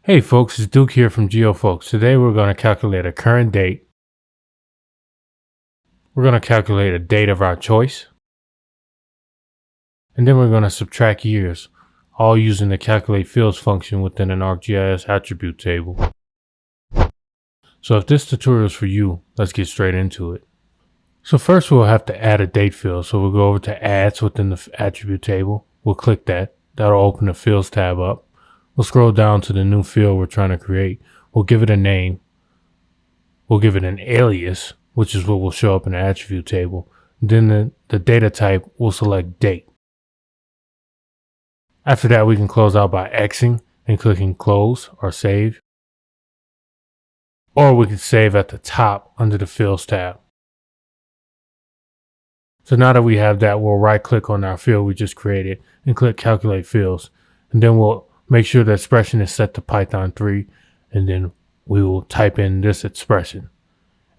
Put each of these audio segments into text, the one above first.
Hey folks, it's Duke here from GeoFolks. Today we're going to calculate a current date. We're going to calculate a date of our choice. And then we're going to subtract years, all using the calculate fields function within an ArcGIS attribute table. So if this tutorial is for you, let's get straight into it. So first we'll have to add a date field. So we'll go over to adds within the attribute table. We'll click that. That'll open the fields tab up. We'll scroll down to the new field we're trying to create. We'll give it a name. We'll give it an alias, which is what will show up in the attribute table. Then the data type, we'll select date. After that, we can close out by Xing and clicking close or save. Or we can save at the top under the fields tab. So now that we have that, we'll right click on our field we just created and click calculate fields. And then we'll make sure the expression is set to Python 3, and then we will type in this expression.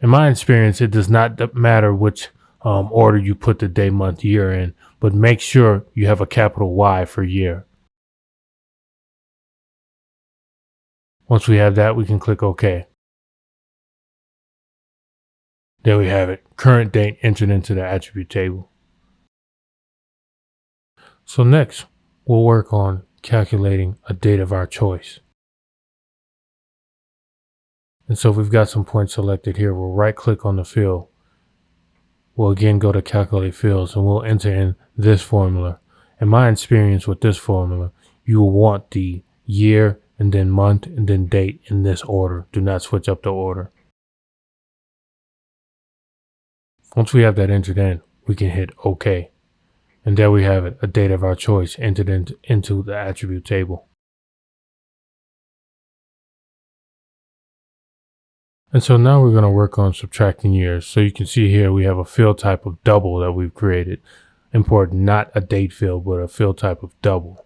In my experience, it does not matter which order you put the day, month, year in, but make sure you have a capital Y for year. Once we have that, we can click OK. There we have it, current date entered into the attribute table. So next, we'll work on calculating a date of our choice. And so if we've got some points selected here, we'll right click on the field. We'll again go to calculate fields and we'll enter in this formula. In my experience with this formula, you will want the year and then month and then date in this order. Do not switch up the order. Once we have that entered in, we can hit OK. And there we have it, a date of our choice entered into the attribute table. And so now we're going to work on subtracting years. So you can see here we have a field type of double that we've created. Important, not a date field, but a field type of double.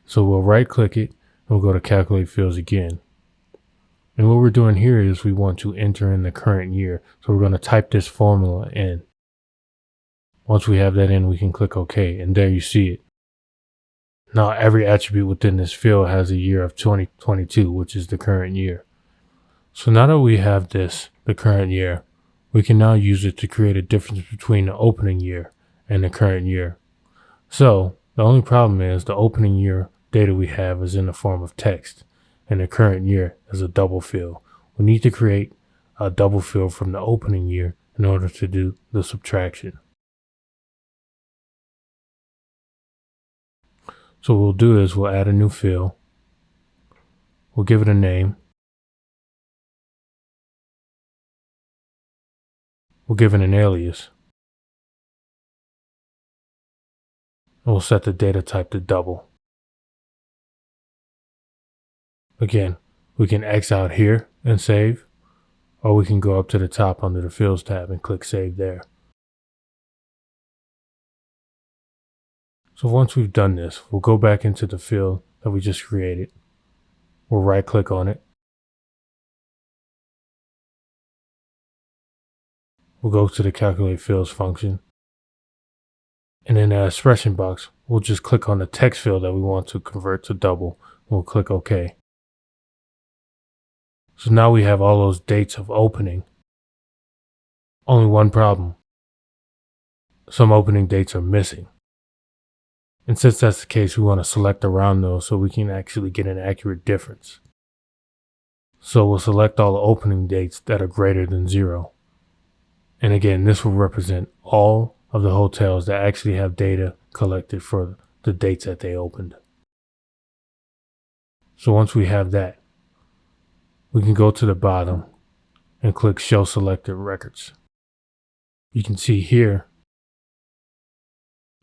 So we'll right click it and we'll go to calculate fields again. And what we're doing here is we want to enter in the current year. So we're going to type this formula in. Once we have that in, we can click OK, and there you see it. Now every attribute within this field has a year of 2022, which is the current year. So now that we have this, the current year, we can now use it to create a difference between the opening year and the current year. So the only problem is the opening year data we have is in the form of text, and the current year is a double field. We need to create a double field from the opening year in order to do the subtraction. So what we'll do is we'll add a new field. We'll give it a name. We'll give it an alias. And we'll set the data type to double. Again, we can X out here and save, or we can go up to the top under the fields tab and click save there. So once we've done this, we'll go back into the field that we just created. We'll right click on it. We'll go to the calculate fields function. And in the expression box, we'll just click on the text field that we want to convert to double. We'll click OK. So now we have all those dates of opening. Only one problem. Some opening dates are missing. And since that's the case, we want to select around those so we can actually get an accurate difference. So we'll select all the opening dates that are greater than 0. And again, this will represent all of the hotels that actually have data collected for the dates that they opened. So once we have that, we can go to the bottom and click Show Selected Records. You can see here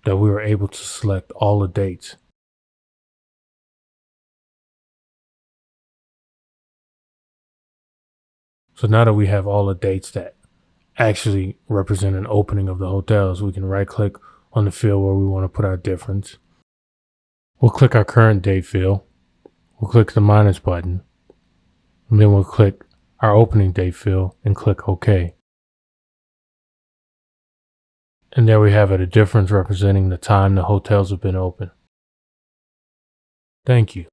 that we were able to select all the dates. So now that we have all the dates that actually represent an opening of the hotels, we can right click on the field where we want to put our difference. We'll click our current date field. We'll click the minus button. And then we'll click our opening date field and click OK. And there we have it, a difference representing the time the hotels have been open. Thank you.